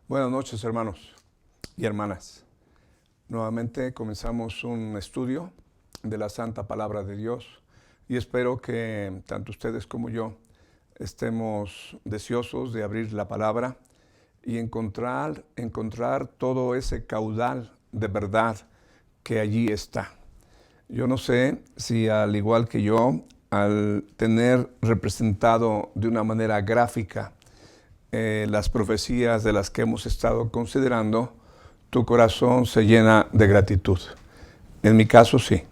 Buenas noches, hermanos y hermanas. Nuevamente comenzamos un estudio de la Santa Palabra de Dios y espero que tanto ustedes como yo estemos deseosos de abrir la palabra y encontrar todo ese caudal de verdad que allí está. Yo no sé si al igual que yo, al tener representado de una manera gráfica las profecías de las que hemos estado considerando, tu corazón se llena de gratitud. En mi caso sí.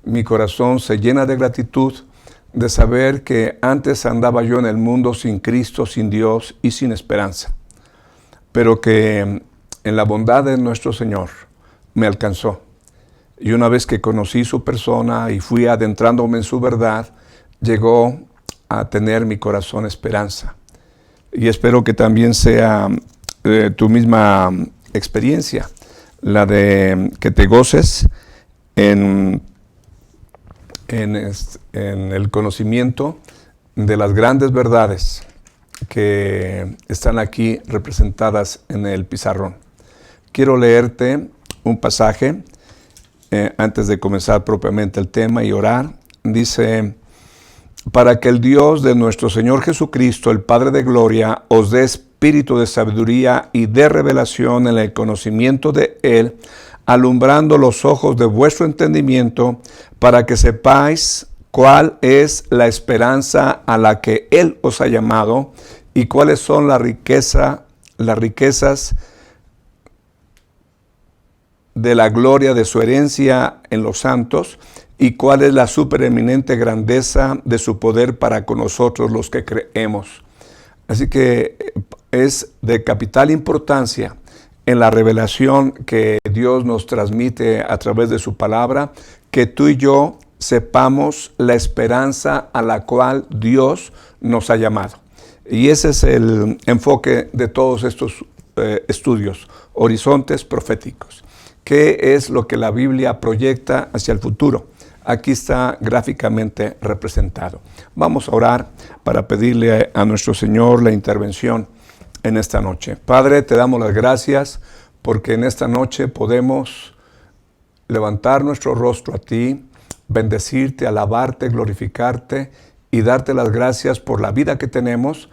Mi corazón se llena de gratitud de saber que antes andaba yo en el mundo sin Cristo, sin Dios y sin esperanza. Pero que en la bondad de nuestro Señor me alcanzó. Y una vez que conocí su persona y fui adentrándome en su verdad, llegó a tener mi corazón esperanza. Y espero que también sea tu misma experiencia, la de que te goces en el conocimiento de las grandes verdades que están aquí representadas en el pizarrón. Quiero leerte un pasaje antes de comenzar propiamente el tema y orar. Dice: para que el Dios de nuestro Señor Jesucristo, el Padre de gloria, os dé espíritu de sabiduría y de revelación en el conocimiento de Él, alumbrando los ojos de vuestro entendimiento, para que sepáis cuál es la esperanza a la que Él os ha llamado y cuáles son las riquezas de la gloria de su herencia en los santos, y cuál es la supereminente grandeza de su poder para con nosotros los que creemos. Así que es de capital importancia en la revelación que Dios nos transmite a través de su palabra, que tú y yo sepamos la esperanza a la cual Dios nos ha llamado. Y ese es el enfoque de todos estos estudios, horizontes proféticos. ¿Qué es lo que la Biblia proyecta hacia el futuro? Aquí está gráficamente representado. Vamos a orar para pedirle a nuestro Señor la intervención en esta noche. Padre, te damos las gracias porque en esta noche podemos levantar nuestro rostro a ti, bendecirte, alabarte, glorificarte y darte las gracias por la vida que tenemos,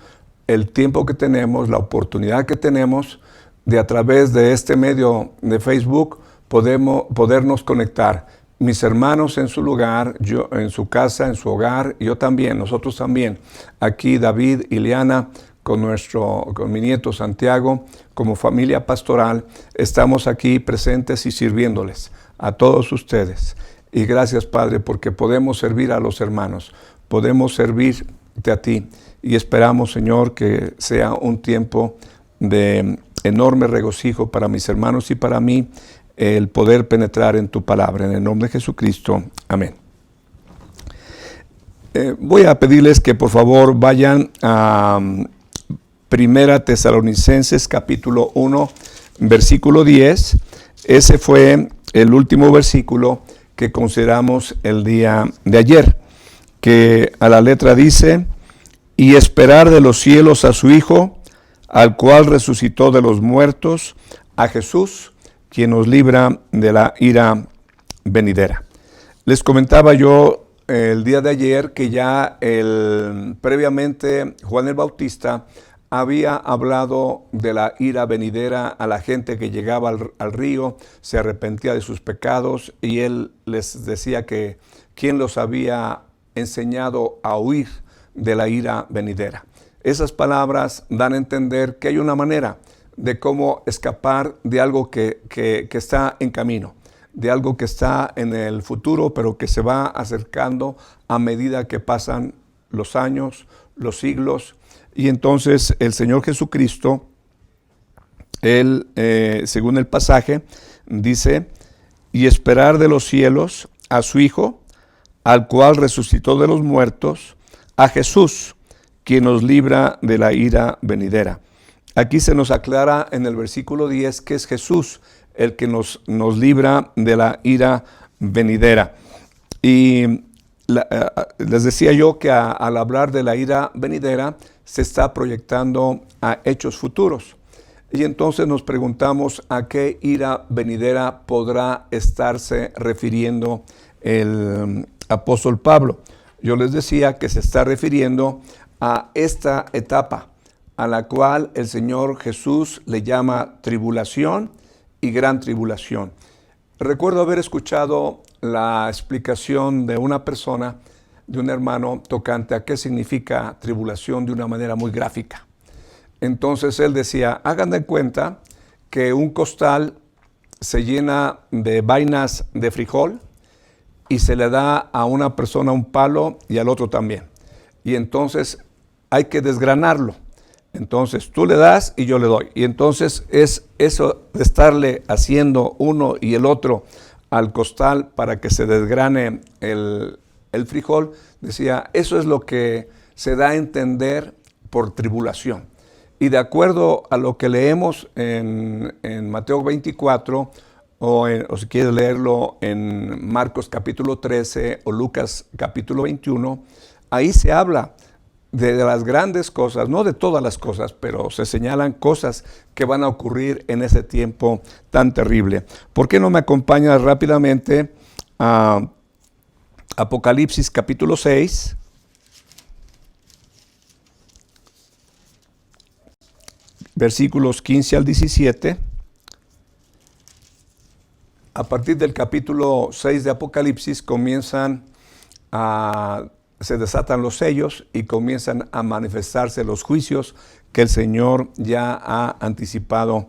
el tiempo que tenemos, la oportunidad que tenemos de a través de este medio de Facebook podernos conectar. Mis hermanos en su lugar, yo en su casa, en su hogar, yo también, nosotros también. Aquí David y Liana, con mi nieto Santiago, como familia pastoral, estamos aquí presentes y sirviéndoles a todos ustedes. Y gracias, Padre, porque podemos servir a los hermanos, podemos servirte a ti. Y esperamos, Señor, que sea un tiempo de enorme regocijo para mis hermanos y para mí, el poder penetrar en tu palabra. En el nombre de Jesucristo. Amén. Voy a pedirles que por favor vayan a Primera Tesalonicenses capítulo 1, versículo 10. Ese fue el último versículo que consideramos el día de ayer, que a la letra dice: y esperar de los cielos a su Hijo, al cual resucitó de los muertos, a Jesús, quien nos libra de la ira venidera. Les comentaba yo el día de ayer que ya previamente Juan el Bautista había hablado de la ira venidera a la gente que llegaba al río, se arrepentía de sus pecados, y él les decía que quién los había enseñado a huir de la ira venidera. Esas palabras dan a entender que hay una manera de cómo escapar de algo que está en camino, de algo que está en el futuro, pero que se va acercando a medida que pasan los años, los siglos. Y entonces el Señor Jesucristo, Él, según el pasaje, dice: y esperar de los cielos a su Hijo, al cual resucitó de los muertos, a Jesús, quien nos libra de la ira venidera. Aquí se nos aclara en el versículo 10 que es Jesús el que nos libra de la ira venidera. Y les decía yo que al hablar de la ira venidera se está proyectando a hechos futuros. Y entonces nos preguntamos a qué ira venidera podrá estarse refiriendo el apóstol Pablo. Yo les decía que se está refiriendo a esta etapa a la cual el Señor Jesús le llama tribulación y gran tribulación. Recuerdo haber escuchado la explicación de una persona, de un hermano tocante a qué significa tribulación de una manera muy gráfica. Entonces él decía, hagan de cuenta que un costal se llena de vainas de frijol y se le da a una persona un palo y al otro también. Y entonces hay que desgranarlo. Entonces tú le das y yo le doy. Y entonces es eso de estarle haciendo uno y el otro al costal para que se desgrane el frijol. Decía, eso es lo que se da a entender por tribulación. Y de acuerdo a lo que leemos en Mateo 24, o si quieres leerlo en Marcos capítulo 13 o Lucas capítulo 21, ahí se habla de las grandes cosas, no de todas las cosas, pero se señalan cosas que van a ocurrir en ese tiempo tan terrible. ¿Por qué no me acompañas rápidamente a Apocalipsis capítulo 6? Versículos 15 al 17. A partir del capítulo 6 de Apocalipsis se desatan los sellos y comienzan a manifestarse los juicios que el Señor ya ha anticipado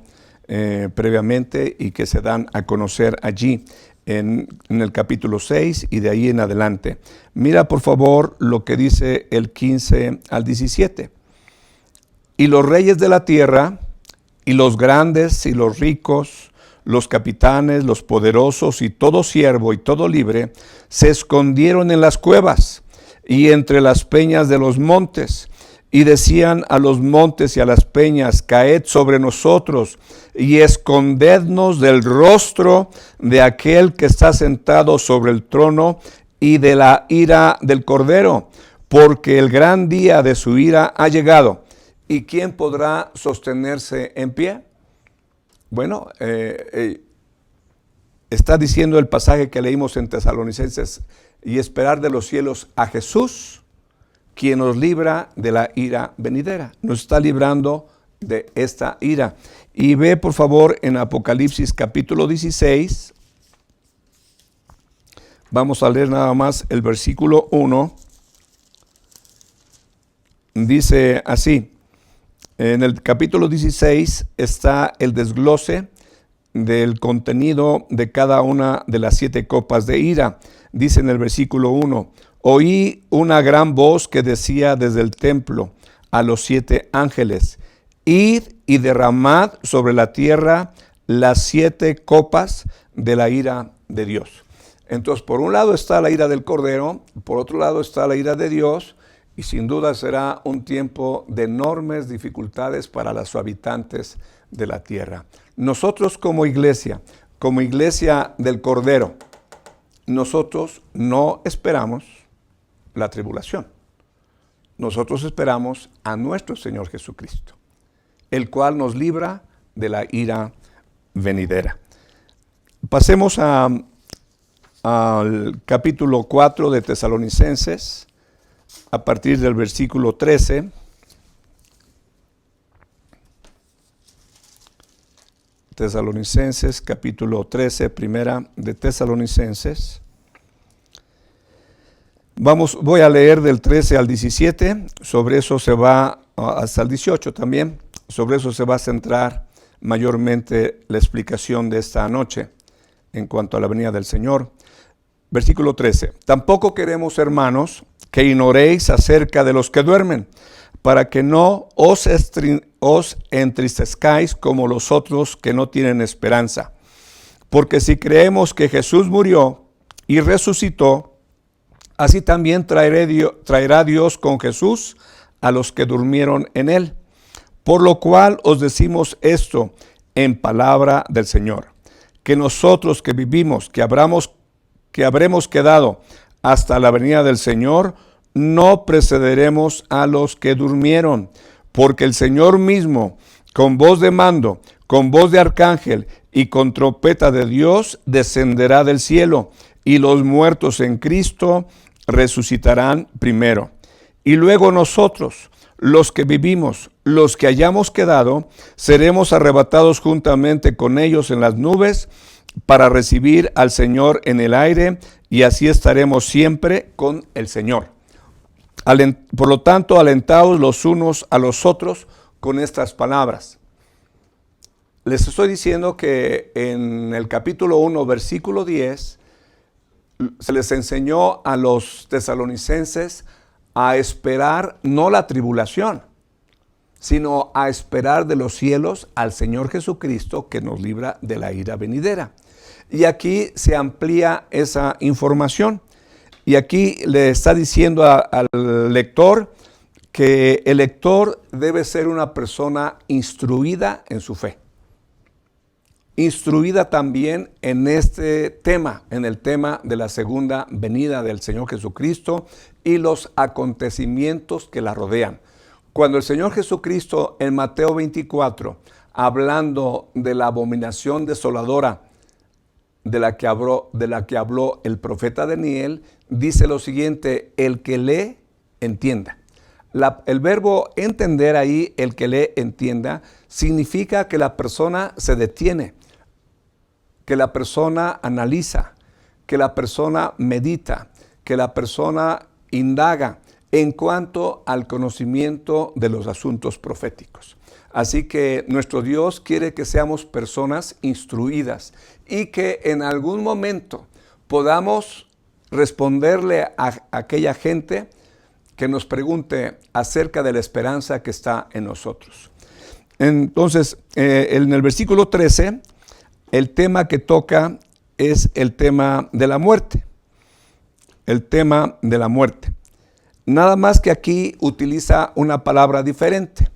previamente y que se dan a conocer allí en el capítulo 6 y de ahí en adelante. Mira por favor lo que dice el 15 al 17. Y los reyes de la tierra, y los grandes y los ricos, los capitanes, los poderosos y todo siervo y todo libre, se escondieron en las cuevas y entre las peñas de los montes, y decían a los montes y a las peñas, caed sobre nosotros y escondednos del rostro de aquel que está sentado sobre el trono y de la ira del Cordero, porque el gran día de su ira ha llegado. ¿Y quién podrá sostenerse en pie? Bueno, está diciendo el pasaje que leímos en Tesalonicenses, y esperar de los cielos a Jesús, quien nos libra de la ira venidera. Nos está librando de esta ira. Y ve por favor en Apocalipsis capítulo 16. Vamos a leer nada más el versículo 1. Dice así. En el capítulo 16 está el desglose del contenido de cada una de las 7 copas de ira. Dice en el versículo 1, oí una gran voz que decía desde el templo a los 7 ángeles, id y derramad sobre la tierra las 7 copas de la ira de Dios. Entonces, por un lado está la ira del Cordero, por otro lado está la ira de Dios, y sin duda será un tiempo de enormes dificultades para los habitantes de la tierra. Nosotros como iglesia del Cordero, nosotros no esperamos la tribulación. Nosotros esperamos a nuestro Señor Jesucristo, el cual nos libra de la ira venidera. Pasemos al capítulo 4 de Tesalonicenses, a partir del versículo 13. Tesalonicenses, capítulo 13, primera de Tesalonicenses. Voy a leer del 13 al 17, sobre eso se va, hasta el 18 también, sobre eso se va a centrar mayormente la explicación de esta noche en cuanto a la venida del Señor. Versículo 13, tampoco queremos, hermanos, que ignoréis acerca de los que duermen, para que no os entristezcáis como los otros que no tienen esperanza. Porque si creemos que Jesús murió y resucitó, así también traerá Dios con Jesús a los que durmieron en él. Por lo cual os decimos esto en palabra del Señor, que nosotros que vivimos, que habremos quedado hasta la venida del Señor, no precederemos a los que durmieron, porque el Señor mismo, con voz de mando, con voz de arcángel y con trompeta de Dios descenderá del cielo, y los muertos en Cristo resucitarán primero. Y luego nosotros, los que vivimos, los que hayamos quedado, seremos arrebatados juntamente con ellos en las nubes para recibir al Señor en el aire, y así estaremos siempre con el Señor. Por lo tanto, alentaos los unos a los otros con estas palabras. Les estoy diciendo que en el capítulo 1, versículo 10, se les enseñó a los tesalonicenses a esperar no la tribulación, sino a esperar de los cielos al Señor Jesucristo, que nos libra de la ira venidera. Y aquí se amplía esa información. Y aquí le está diciendo al lector que el lector debe ser una persona instruida en su fe. Instruida también en este tema, en el tema de la segunda venida del Señor Jesucristo y los acontecimientos que la rodean. Cuando el Señor Jesucristo en Mateo 24, hablando de la abominación desoladora de la que habló el profeta Daniel, dice lo siguiente: el que lee, entienda. El verbo entender ahí, el que lee, entienda, significa que la persona se detiene, que la persona analiza, que la persona medita, que la persona indaga en cuanto al conocimiento de los asuntos proféticos. Así que nuestro Dios quiere que seamos personas instruidas y que en algún momento podamos responderle a aquella gente que nos pregunte acerca de la esperanza que está en nosotros. Entonces, en el versículo 13, el tema que toca es el tema de la muerte. El tema de la muerte. Nada más que aquí utiliza una palabra diferente.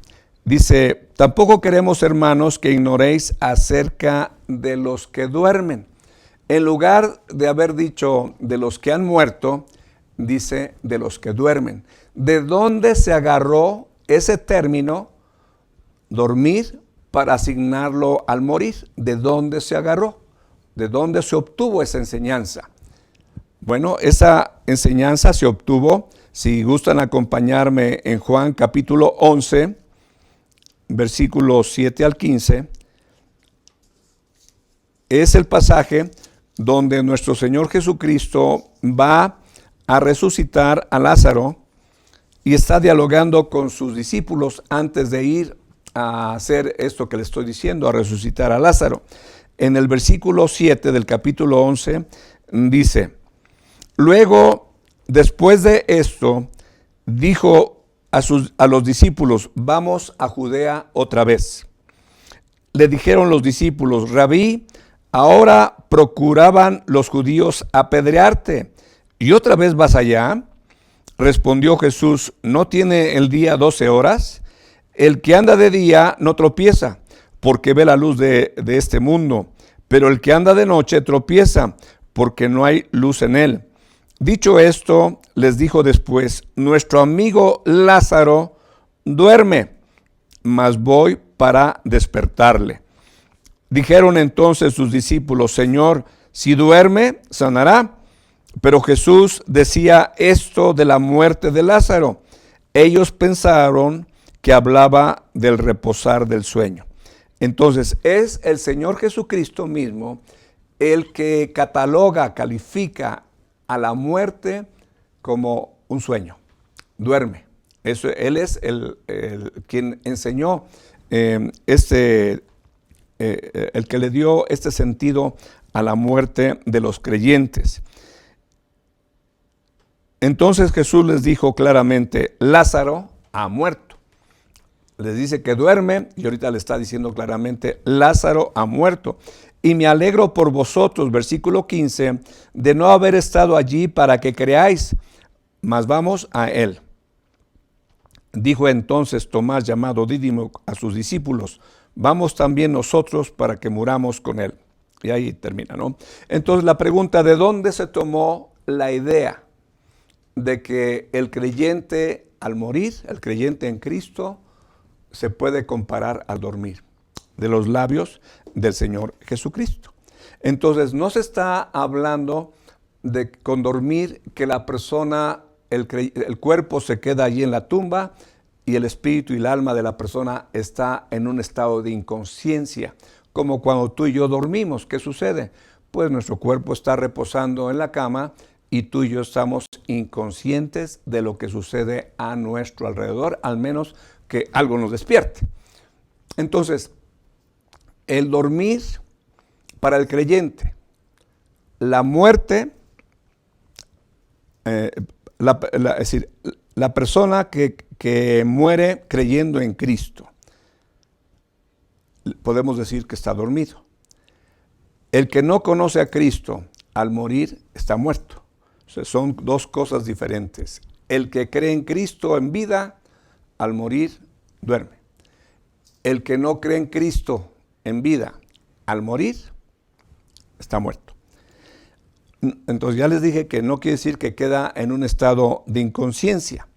Dice: tampoco queremos, hermanos, que ignoréis acerca de los que duermen. En lugar de haber dicho de los que han muerto, dice de los que duermen. ¿De dónde se agarró ese término, dormir, para asignarlo al morir? ¿De dónde se agarró? ¿De dónde se obtuvo esa enseñanza? Bueno, esa enseñanza se obtuvo, si gustan acompañarme, en Juan capítulo 11, versículos 7 al 15, es el pasaje donde nuestro Señor Jesucristo va a resucitar a Lázaro y está dialogando con sus discípulos antes de ir a hacer esto que le estoy diciendo, a resucitar a Lázaro. En el versículo 7 del capítulo 11 dice: luego, después de esto, dijo a los discípulos: vamos a Judea otra vez. Le dijeron los discípulos: Rabí, ahora procuraban los judíos apedrearte, ¿y otra vez vas allá? Respondió Jesús: ¿no tiene el día 12 horas? El que anda de día no tropieza, porque ve la luz de este mundo, pero el que anda de noche tropieza, porque no hay luz en él. Dicho esto, les dijo después: nuestro amigo Lázaro duerme, mas voy para despertarle. Dijeron entonces sus discípulos: Señor, si duerme, sanará. Pero Jesús decía esto de la muerte de Lázaro. Ellos pensaron que hablaba del reposar del sueño. Entonces, es el Señor Jesucristo mismo el que califica a la muerte como un sueño. Duerme. Él es quien enseñó el que le dio este sentido a la muerte de los creyentes. Entonces Jesús les dijo claramente: Lázaro ha muerto. Les dice que duerme y ahorita le está diciendo claramente: Lázaro ha muerto. Y me alegro por vosotros, versículo 15, de no haber estado allí para que creáis, mas vamos a él. Dijo entonces Tomás, llamado Dídimo, a sus discípulos: vamos también nosotros para que muramos con él. Y ahí termina, ¿no? Entonces la pregunta: ¿de dónde se tomó la idea de que el creyente al morir, el creyente en Cristo, se puede comparar al dormir de los labios del Señor Jesucristo. Entonces, no se está hablando de con dormir que la persona, el cuerpo se queda allí en la tumba y el espíritu y el alma de la persona está en un estado de inconsciencia. Como cuando tú y yo dormimos, ¿qué sucede? Pues nuestro cuerpo está reposando en la cama y tú y yo estamos inconscientes de lo que sucede a nuestro alrededor, al menos que algo nos despierte. Entonces, el dormir para el creyente, la muerte, es decir, la persona que muere creyendo en Cristo, podemos decir que está dormido. El que no conoce a Cristo al morir está muerto. O sea, son dos cosas diferentes. El que cree en Cristo en vida, al morir, duerme. El que no cree en Cristo en vida, al morir, está muerto. Entonces ya les dije que no quiere decir que queda en un estado de inconsciencia.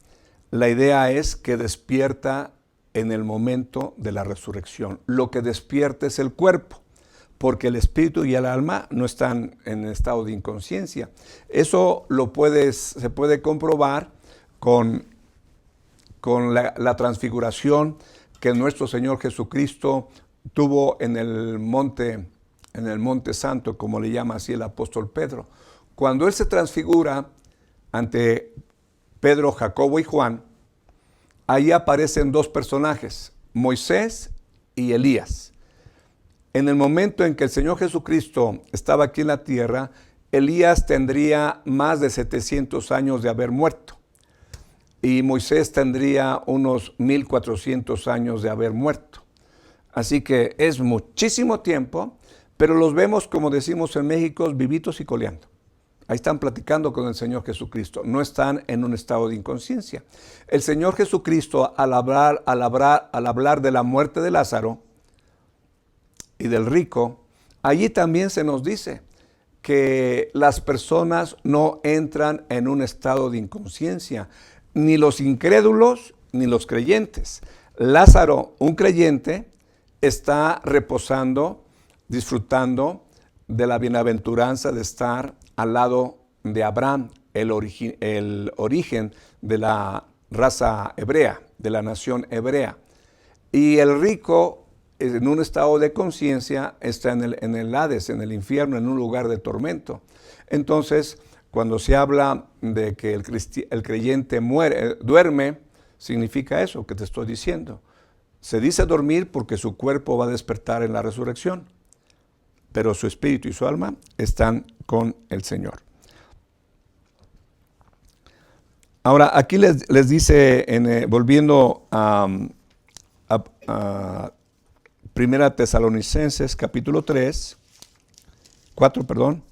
La idea es que despierta en el momento de la resurrección. Lo que despierta es el cuerpo, porque el espíritu y el alma no están en estado de inconsciencia. Eso se puede comprobar con la transfiguración que nuestro Señor Jesucristo tuvo en el monte santo, como le llama así el apóstol Pedro. Cuando Él se transfigura ante Pedro, Jacobo y Juan, ahí aparecen dos personajes, Moisés y Elías. En el momento en que el Señor Jesucristo estaba aquí en la tierra, Elías tendría más de 700 años de haber muerto. Y Moisés tendría unos 1400 años de haber muerto. Así que es muchísimo tiempo, pero los vemos, como decimos en México, vivitos y coleando. Ahí están platicando con el Señor Jesucristo. No están en un estado de inconsciencia. El Señor Jesucristo, al hablar de la muerte de Lázaro y del rico, allí también se nos dice que las personas no entran en un estado de inconsciencia, ni los incrédulos ni los creyentes. Lázaro, un creyente, está reposando, disfrutando de la bienaventuranza de estar al lado de Abraham, el origen de la raza hebrea, de la nación hebrea. Y el rico, en un estado de conciencia, está en el Hades, en el infierno, en un lugar de tormento. Entonces, cuando se habla de que el creyente duerme, significa eso que te estoy diciendo. Se dice dormir porque su cuerpo va a despertar en la resurrección, pero su espíritu y su alma están con el Señor. Ahora, aquí les dice, volviendo a Primera Tesalonicenses, capítulo 4,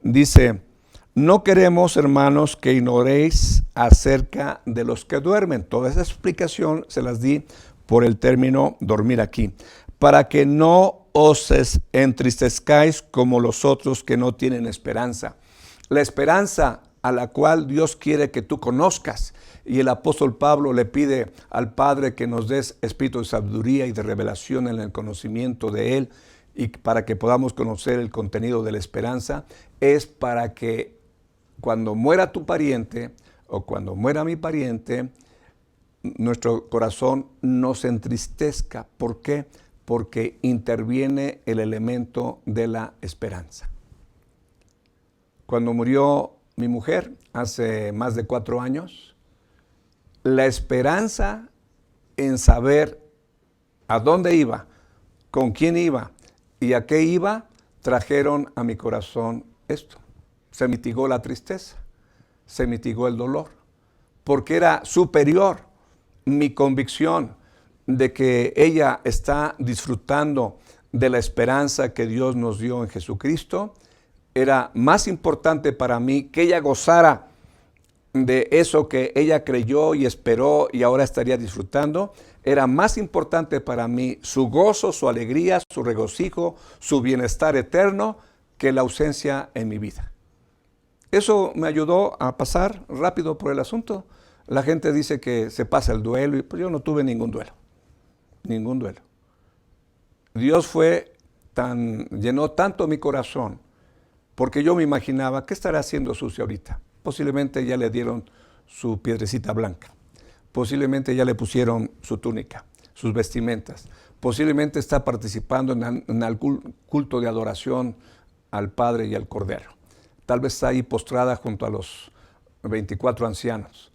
dice: no queremos, hermanos, que ignoréis acerca de los que duermen. Toda esa explicación se las di por el término dormir aquí, para que no os entristezcáis como los otros que no tienen esperanza. La esperanza a la cual Dios quiere que tú conozcas, y el apóstol Pablo le pide al Padre que nos des espíritu de sabiduría y de revelación en el conocimiento de Él, y para que podamos conocer el contenido de la esperanza, es para que cuando muera tu pariente o cuando muera mi pariente, nuestro corazón no se entristezca. ¿Por qué? Porque interviene el elemento de la esperanza. Cuando murió mi mujer hace más de 4 años, la esperanza en saber a dónde iba, con quién iba y a qué iba, trajeron a mi corazón esto. Se mitigó la tristeza, se mitigó el dolor, porque era superior mi convicción de que ella está disfrutando de la esperanza que Dios nos dio en Jesucristo. Era más importante para mí que ella gozara de eso que ella creyó y esperó y ahora estaría disfrutando. Era más importante para mí su gozo, su alegría, su regocijo, su bienestar eterno que la ausencia en mi vida. Eso me ayudó a pasar rápido por el asunto. La gente dice que se pasa el duelo y pues yo no tuve ningún duelo. ningún duelo. Dios llenó tanto mi corazón, porque yo me imaginaba, ¿qué estará haciendo Susi ahorita? Posiblemente ya le dieron su piedrecita blanca, posiblemente ya le pusieron su túnica, sus vestimentas, posiblemente está participando en algún culto de adoración al Padre y al Cordero. Tal vez está ahí postrada junto a los 24 ancianos.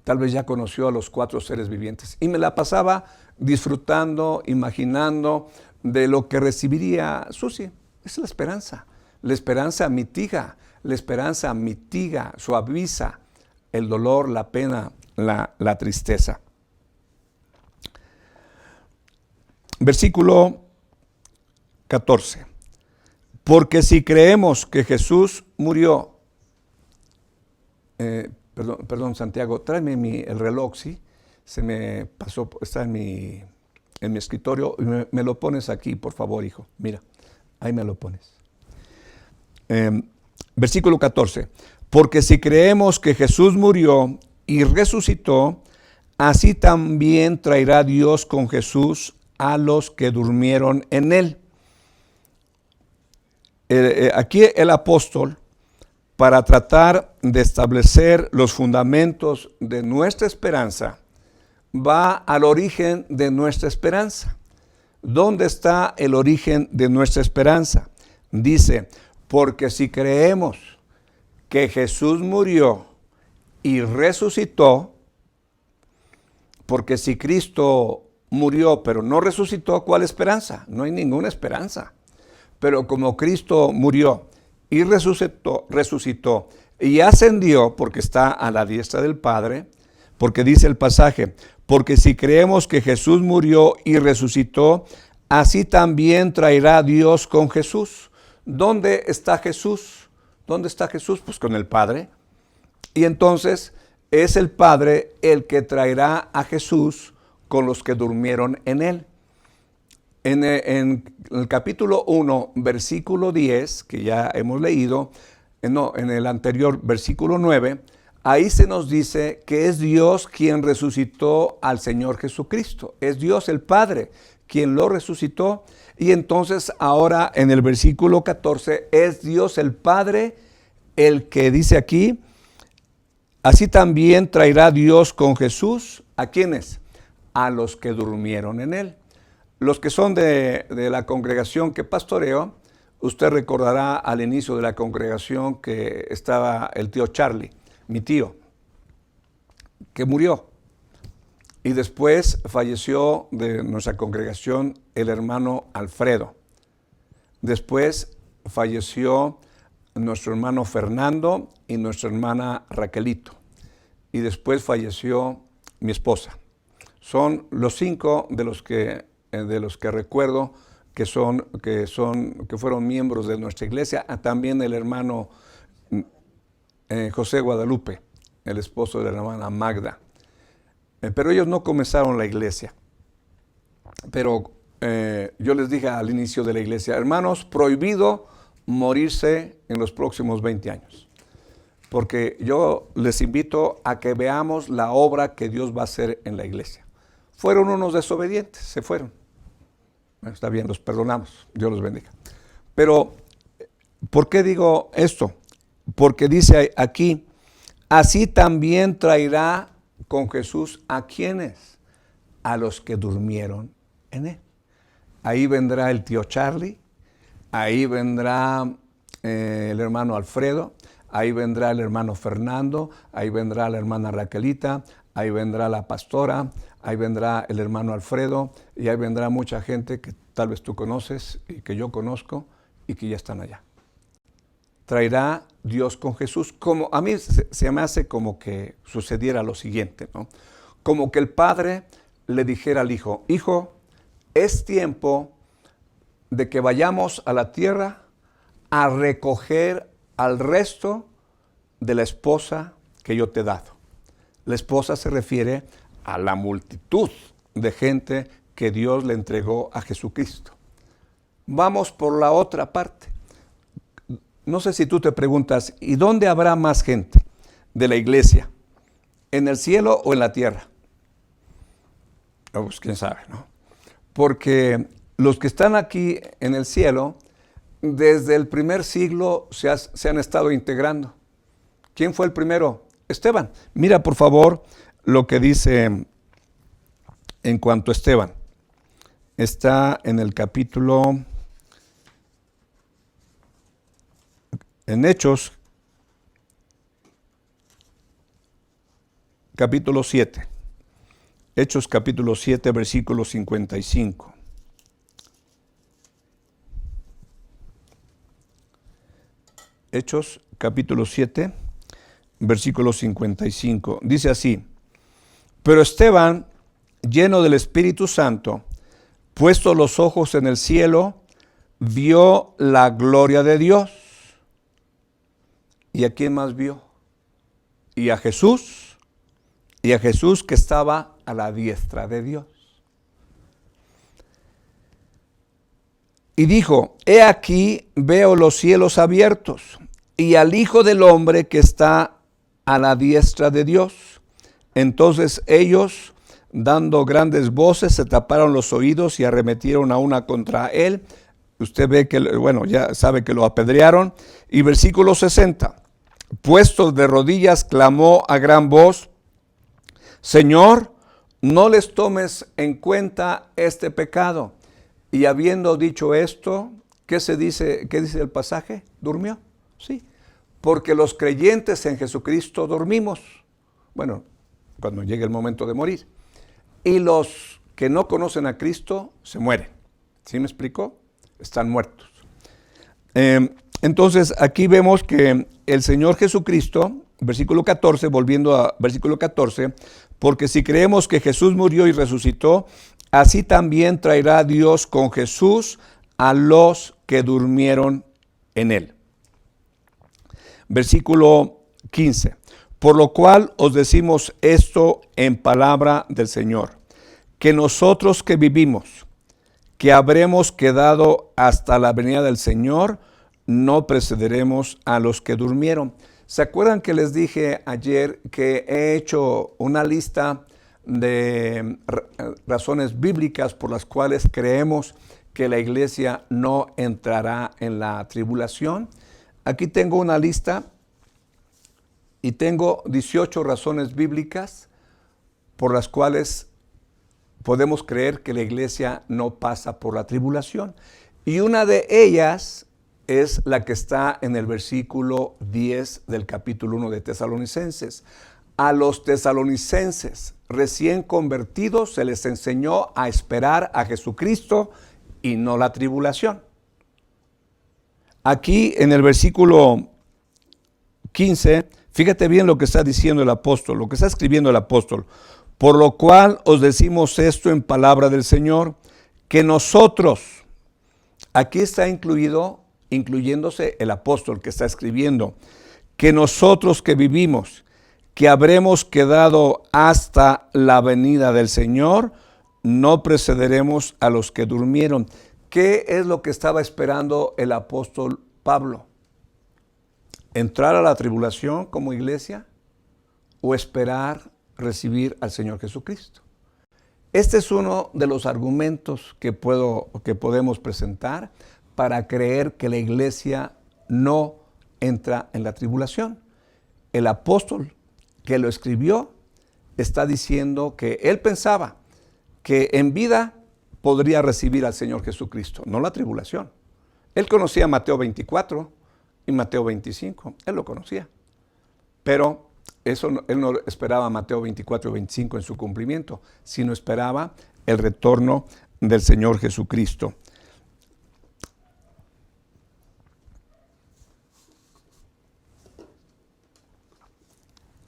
Tal vez ya conoció a los 4 seres vivientes. Y me la pasaba disfrutando, imaginando de lo que recibiría Susi. Es la esperanza. La esperanza mitiga, suaviza el dolor, la pena, la tristeza. Versículo 14. Porque si creemos que Jesús murió, perdón, Santiago, tráeme el reloj, ¿sí? Se me pasó, está en mi escritorio, y me lo pones aquí, por favor, hijo. Mira, ahí me lo pones. Versículo 14. Porque si creemos que Jesús murió y resucitó, así también traerá Dios con Jesús a los que durmieron en él. Aquí el apóstol, para tratar de establecer los fundamentos de nuestra esperanza, va al origen de nuestra esperanza. ¿Dónde está el origen de nuestra esperanza? Dice, porque si creemos que Jesús murió y resucitó, porque si Cristo murió pero no resucitó, ¿cuál esperanza? No hay ninguna esperanza. Pero como Cristo murió y resucitó y ascendió, porque está a la diestra del Padre, porque dice el pasaje, porque si creemos que Jesús murió y resucitó, así también traerá Dios con Jesús. ¿Dónde está Jesús? ¿Dónde está Jesús? Pues con el Padre. Y entonces es el Padre el que traerá a Jesús con los que durmieron en él. En el capítulo 1, versículo 10, que ya hemos leído, en el anterior versículo 9, ahí se nos dice que es Dios quien resucitó al Señor Jesucristo. Es Dios el Padre quien lo resucitó. Y entonces ahora en el versículo 14 es Dios el Padre el que dice aquí, así también traerá Dios con Jesús, ¿a quiénes? A los que durmieron en él. Los que son de la congregación que pastoreo, usted recordará al inicio de la congregación que estaba el tío Charlie, mi tío, que murió. Y después falleció de nuestra congregación el hermano Alfredo. Después falleció nuestro hermano Fernando y nuestra hermana Raquelito. Y después falleció mi esposa. Son los 5 de los que recuerdo que fueron miembros de nuestra iglesia. También el hermano José Guadalupe, el esposo de la hermana Magda. Pero ellos no comenzaron la iglesia. Pero yo les dije al inicio de la iglesia, hermanos, prohibido morirse en los próximos 20 años. Porque yo les invito a que veamos la obra que Dios va a hacer en la iglesia. Fueron unos desobedientes, se fueron. Está bien, los perdonamos, Dios los bendiga. Pero, ¿por qué digo esto? Porque dice aquí, así también traerá con Jesús a quienes, a los que durmieron en él. Ahí vendrá el tío Charlie, ahí vendrá el hermano Alfredo, ahí vendrá el hermano Fernando, ahí vendrá la hermana Raquelita, ahí vendrá la pastora, ahí vendrá el hermano Alfredo, y ahí vendrá mucha gente que tal vez tú conoces y que yo conozco y que ya están allá. Traerá Dios con Jesús, como a mí se me hace como que sucediera lo siguiente, ¿no? Como que el padre le dijera al hijo, hijo, es tiempo de que vayamos a la tierra a recoger al resto de la esposa que yo te he dado. La esposa se refiere a la multitud de gente que Dios le entregó a Jesucristo. Vamos por la otra parte. No sé si tú te preguntas, ¿y dónde habrá más gente de la iglesia? ¿En el cielo o en la tierra? Pues quién sabe, ¿no? porque los que están aquí en el cielo, desde el primer siglo se han estado integrando. ¿Quién fue el primero? Esteban. Mira, por favor, lo que dice en cuanto a Esteban. Está en el capítulo, en Hechos, capítulo 7. Hechos capítulo 7, versículo 55. Hechos capítulo 7, versículo 55. Dice así: pero Esteban, lleno del Espíritu Santo, puesto los ojos en el cielo, vio la gloria de Dios. ¿Y a quién más vio? Y a Jesús que estaba a la diestra de Dios. Y dijo: he aquí veo los cielos abiertos y al Hijo del Hombre que está a la diestra de Dios. Entonces ellos, dando grandes voces, se taparon los oídos y arremetieron a una contra él. Usted ve que, bueno, ya sabe que lo apedrearon. Y versículo 60, puesto de rodillas, clamó a gran voz: Señor, no les tomes en cuenta este pecado. Y habiendo dicho esto, ¿qué dice el pasaje? ¿Durmió? Sí, porque los creyentes en Jesucristo dormimos. Bueno, cuando llegue el momento de morir. Y los que no conocen a Cristo se mueren. ¿Sí me explicó? Están muertos. Entonces, aquí vemos que el Señor Jesucristo, versículo 14, volviendo a versículo 14, porque si creemos que Jesús murió y resucitó, así también traerá Dios con Jesús a los que durmieron en él. Versículo 15. Por lo cual os decimos esto en palabra del Señor, que nosotros que vivimos, que habremos quedado hasta la venida del Señor, no precederemos a los que durmieron. ¿Se acuerdan que les dije ayer que he hecho una lista de razones bíblicas por las cuales creemos que la iglesia no entrará en la tribulación? Aquí tengo una lista y tengo 18 razones bíblicas por las cuales podemos creer que la iglesia no pasa por la tribulación. Y una de ellas es la que está en el versículo 10 del capítulo 1 de Tesalonicenses. A los tesalonicenses recién convertidos se les enseñó a esperar a Jesucristo y no la tribulación. Aquí en el versículo 15, fíjate bien lo que está diciendo el apóstol, lo que está escribiendo el apóstol. Por lo cual os decimos esto en palabra del Señor, que nosotros, aquí está incluyéndose el apóstol que está escribiendo, que nosotros que vivimos, que habremos quedado hasta la venida del Señor, no precederemos a los que durmieron. ¿Qué es lo que estaba esperando el apóstol Pablo? ¿Entrar a la tribulación como iglesia o esperar recibir al Señor Jesucristo? Este es uno de los argumentos que podemos presentar para creer que la iglesia no entra en la tribulación. El apóstol que lo escribió está diciendo que él pensaba que en vida podría recibir al Señor Jesucristo, no la tribulación. Él conocía Mateo 24 y Mateo 25, él lo conocía, pero él no esperaba Mateo 24 y 25 en su cumplimiento, sino esperaba el retorno del Señor Jesucristo.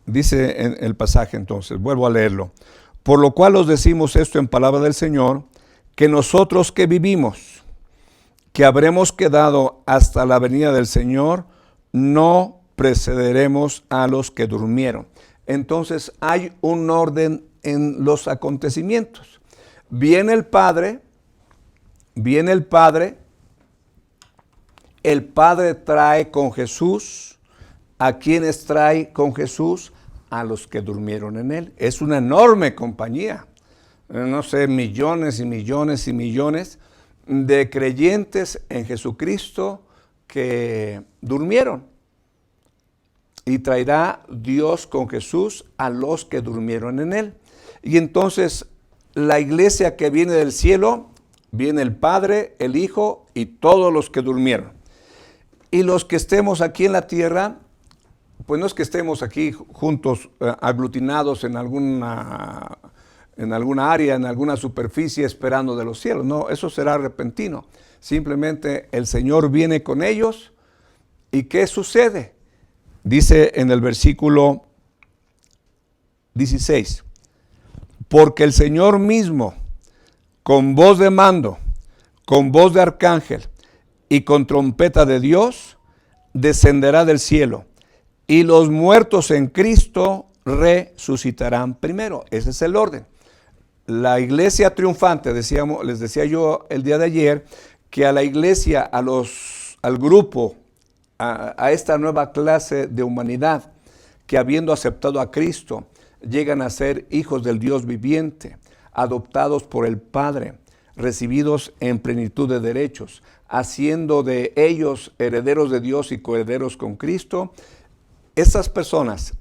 Dice en el pasaje entonces, vuelvo a leerlo. Por lo cual os decimos esto en palabra del Señor, que nosotros que vivimos, que habremos quedado hasta la venida del Señor, no precederemos a los que durmieron. Entonces hay un orden en los acontecimientos. Viene el Padre, el Padre trae con Jesús. ¿A quiénes trae con Jesús? A los que durmieron en él. Es una enorme compañía. no sé, millones y millones y millones de creyentes en Jesucristo que durmieron. Y traerá Dios con Jesús a los que durmieron en él. Y entonces la iglesia que viene del cielo, viene el Padre, el Hijo y todos los que durmieron. Y los que estemos aquí en la tierra, pues no es que estemos aquí juntos, aglutinados en alguna área, en alguna superficie esperando de los cielos. No, eso será repentino. Simplemente el Señor viene con ellos. ¿Y qué sucede? Dice en el versículo 16, porque el Señor mismo, con voz de mando, con voz de arcángel y con trompeta de Dios, descenderá del cielo, y los muertos en Cristo resucitarán primero. Ese es el orden. La iglesia triunfante, les decía yo el día de ayer, que a la iglesia, al grupo, a esta nueva clase de humanidad, que habiendo aceptado a Cristo, llegan a ser hijos del Dios viviente, adoptados por el Padre, recibidos en plenitud de derechos, haciendo de ellos herederos de Dios y coherederos con Cristo. Esas personas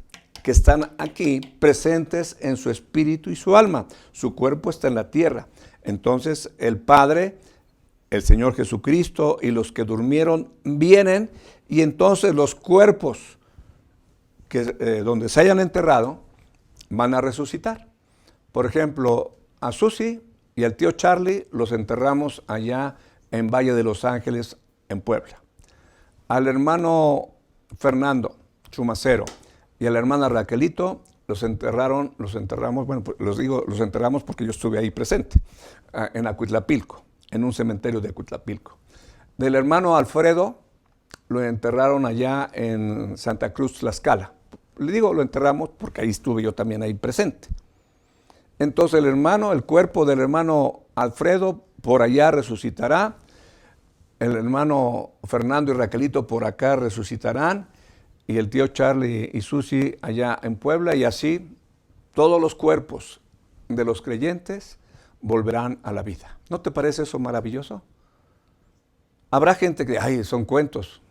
que están aquí presentes en su espíritu y su alma, su cuerpo está en la tierra. Entonces el Padre, el Señor Jesucristo y los que durmieron vienen, y entonces los cuerpos donde se hayan enterrado van a resucitar. Por ejemplo, a Susi y al tío Charlie los enterramos allá en Valle de Los Ángeles, en Puebla. Al hermano Fernando Chumacero y a la hermana Raquelito los enterramos, bueno, pues los enterramos porque yo estuve ahí presente, en Acuitlapilco, en un cementerio de Acuitlapilco. Del hermano Alfredo lo enterraron allá en Santa Cruz, Tlaxcala. Le digo, lo enterramos porque ahí estuve yo también ahí presente. Entonces el cuerpo del hermano Alfredo por allá resucitará, el hermano Fernando y Raquelito por acá resucitarán, y el tío Charlie y Susi allá en Puebla, y así todos los cuerpos de los creyentes volverán a la vida. ¿No te parece eso maravilloso? Habrá gente que, ay, son cuentos,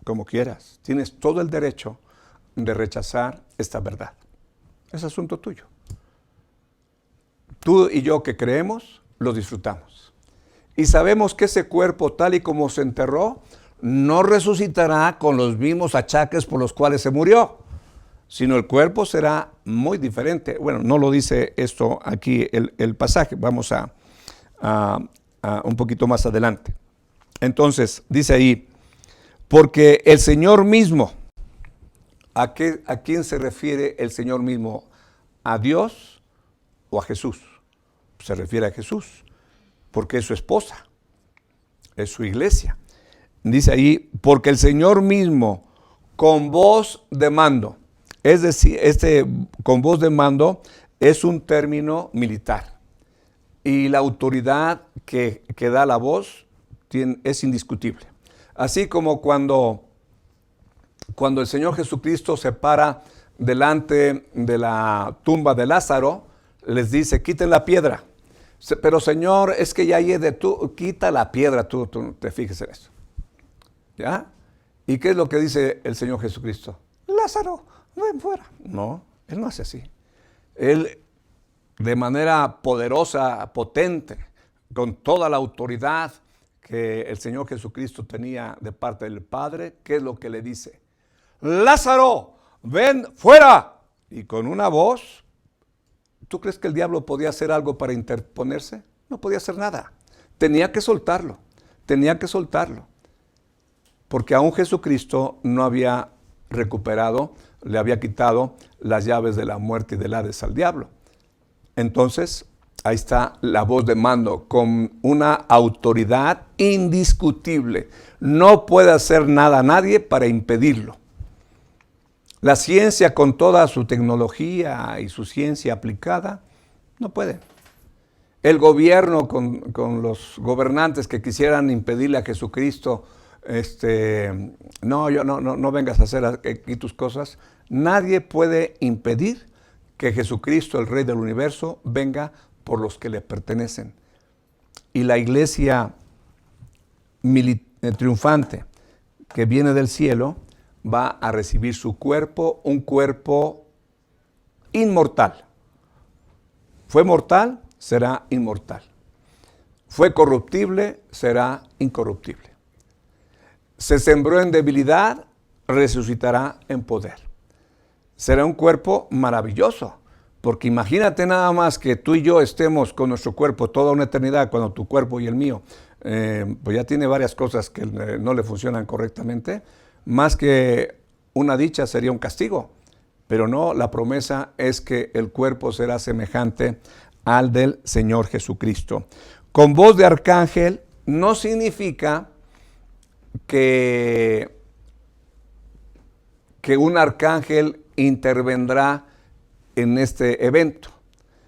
como quieras. Tienes todo el derecho de rechazar esta verdad. Es asunto tuyo. Tú y yo que creemos, lo disfrutamos. Y sabemos que ese cuerpo, tal y como se enterró, no resucitará con los mismos achaques por los cuales se murió, sino el cuerpo será muy diferente. Bueno, no lo dice esto aquí el pasaje, vamos a un poquito más adelante. Entonces, dice ahí, porque el Señor mismo, ¿a quién se refiere el Señor mismo? ¿A Dios o a Jesús? Se refiere a Jesús, porque es su esposa, es su iglesia. Dice ahí, porque el Señor mismo, con voz de mando, es decir, con voz de mando es un término militar, y la autoridad que da la voz es indiscutible. Así como cuando el Señor Jesucristo se para delante de la tumba de Lázaro, les dice, quiten la piedra. Pero Señor, es que ya tú quita la piedra, tú te fijes en eso. ¿Ya? ¿Y qué es lo que dice el Señor Jesucristo? Lázaro, ven fuera. No, Él no hace así. Él, de manera poderosa, potente, con toda la autoridad que el Señor Jesucristo tenía de parte del Padre, ¿qué es lo que le dice? Lázaro, ven fuera. Y con una voz, ¿tú crees que el diablo podía hacer algo para interponerse? No podía hacer nada. Tenía que soltarlo. Porque aún Jesucristo no había recuperado, le había quitado las llaves de la muerte y del Hades al diablo. Entonces, ahí está la voz de mando, con una autoridad indiscutible. No puede hacer nada a nadie para impedirlo. La ciencia, con toda su tecnología y su ciencia aplicada, no puede. El gobierno, con los gobernantes que quisieran impedirle a Jesucristo, no vengas a hacer aquí tus cosas. Nadie puede impedir que Jesucristo, el Rey del Universo, venga por los que le pertenecen. Y la iglesia triunfante que viene del cielo va a recibir su cuerpo, un cuerpo inmortal. Fue mortal, será inmortal. Fue corruptible, será incorruptible. Se sembró en debilidad, resucitará en poder. Será un cuerpo maravilloso, porque imagínate nada más que tú y yo estemos con nuestro cuerpo toda una eternidad, cuando tu cuerpo y el mío, pues ya tiene varias cosas que no le funcionan correctamente. Más que una dicha sería un castigo, pero no, la promesa es que el cuerpo será semejante al del Señor Jesucristo. Con voz de arcángel no significa que un arcángel intervendrá en este evento.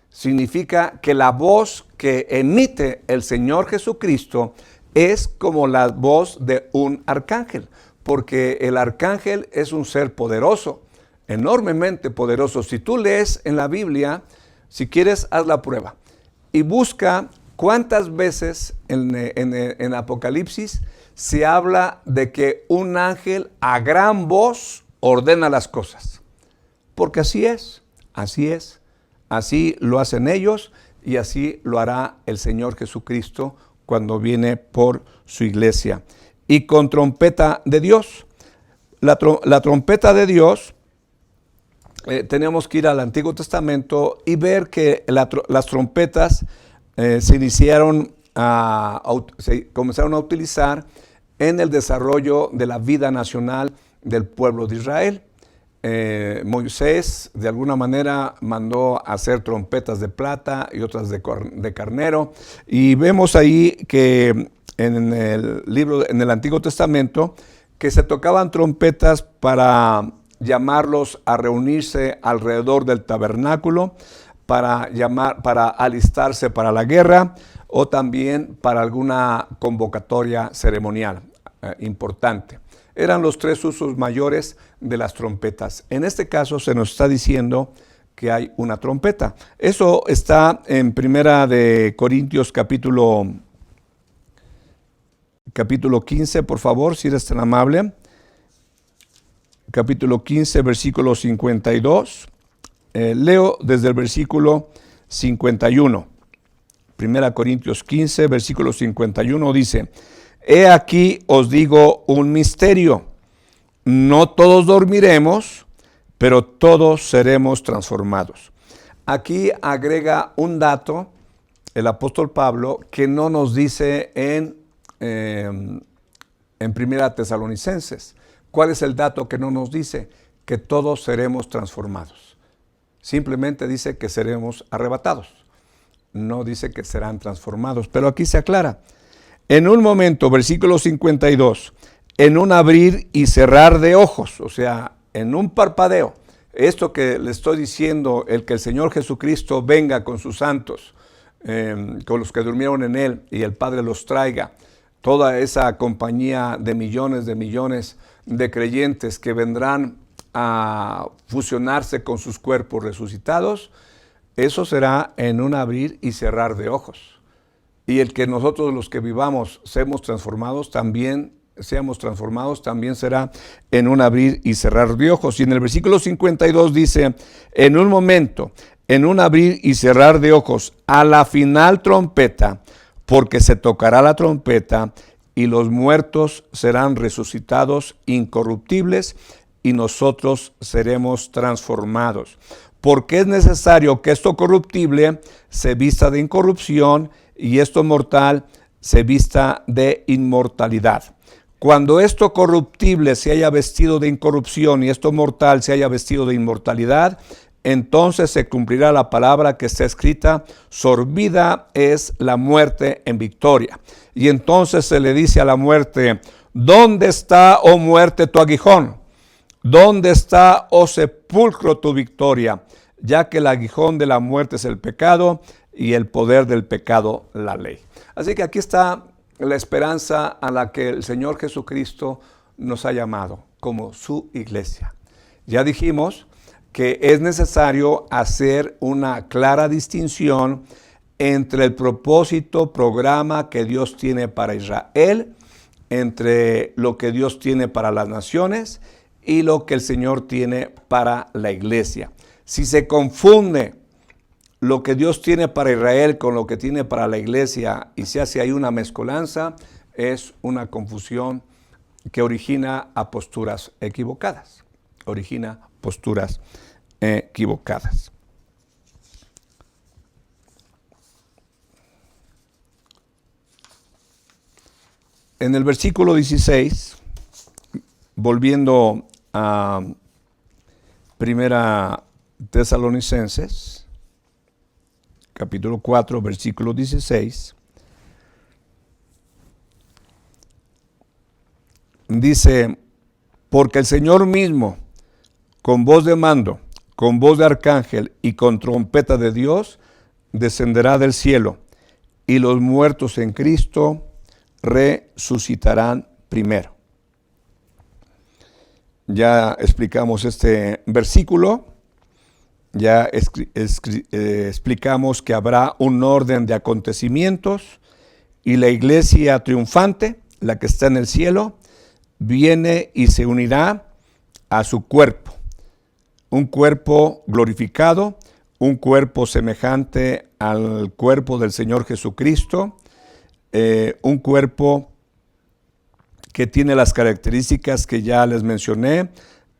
Significa que la voz que emite el Señor Jesucristo es como la voz de un arcángel, porque el arcángel es un ser poderoso, enormemente poderoso. Si tú lees en la Biblia, si quieres, haz la prueba y busca cuántas veces en Apocalipsis se habla de que un ángel a gran voz ordena las cosas. Porque así es. Así lo hacen ellos y así lo hará el Señor Jesucristo cuando viene por su iglesia. Y con trompeta de Dios. La trompeta de Dios, tenemos que ir al Antiguo Testamento y ver que las trompetas se comenzaron a utilizar en el desarrollo de la vida nacional del pueblo de Israel. Moisés de alguna manera mandó hacer trompetas de plata y otras de carnero, y vemos ahí que en el Antiguo Testamento que se tocaban trompetas para llamarlos a reunirse alrededor del tabernáculo, para alistarse para la guerra o también para alguna convocatoria ceremonial importante. Eran los tres usos mayores de las trompetas. En este caso se nos está diciendo que hay una trompeta. Eso está en Primera de Corintios capítulo 15, por favor, si eres tan amable. Capítulo 15, versículo 52. Leo desde el versículo 51. Primera Corintios 15, versículo 51 dice: He aquí os digo un misterio, no todos dormiremos, pero todos seremos transformados. Aquí agrega un dato el apóstol Pablo que no nos dice en Primera Tesalonicenses. ¿Cuál es el dato que no nos dice? Que todos seremos transformados. Simplemente dice que seremos arrebatados. No dice que serán transformados, pero aquí se aclara. En un momento, versículo 52, en un abrir y cerrar de ojos, o sea, en un parpadeo. Esto que le estoy diciendo, el que el Señor Jesucristo venga con sus santos, con los que durmieron en Él, y el Padre los traiga, toda esa compañía de millones de creyentes que vendrán a fusionarse con sus cuerpos resucitados, eso será en un abrir y cerrar de ojos. Y el que nosotros los que vivamos seamos transformados también será en un abrir y cerrar de ojos. Y en el versículo 52 dice: en un momento, en un abrir y cerrar de ojos, a la final trompeta, porque se tocará la trompeta y los muertos serán resucitados incorruptibles y nosotros seremos transformados. Porque es necesario que esto corruptible se vista de incorrupción y esto mortal se vista de inmortalidad. Cuando esto corruptible se haya vestido de incorrupción y esto mortal se haya vestido de inmortalidad, entonces se cumplirá la palabra que está escrita: sorbida es la muerte en victoria. Y entonces se le dice a la muerte: ¿dónde está, oh muerte, tu aguijón? ¿Dónde está, oh sepulcro, tu victoria? Ya que el aguijón de la muerte es el pecado y el poder del pecado la ley. Así que aquí está la esperanza a la que el Señor Jesucristo nos ha llamado como su iglesia. Ya dijimos que es necesario hacer una clara distinción entre el propósito, programa que Dios tiene para Israel, entre lo que Dios tiene para las naciones y lo que el Señor tiene para la iglesia. Si se confunde lo que Dios tiene para Israel con lo que tiene para la iglesia y se hace ahí una mezcolanza, es una confusión que origina a posturas equivocadas. Origina posturas equivocadas. En el versículo 16, volviendo a Primera Tesalonicenses, capítulo 4, versículo 16, dice, porque el Señor mismo, con voz de mando, con voz de arcángel y con trompeta de Dios, descenderá del cielo, y los muertos en Cristo resucitarán primero. Ya explicamos este versículo, ya explicamos que habrá un orden de acontecimientos y la iglesia triunfante, la que está en el cielo, viene y se unirá a su cuerpo, un cuerpo glorificado, un cuerpo semejante al cuerpo del Señor Jesucristo, un cuerpo que tiene las características que ya les mencioné,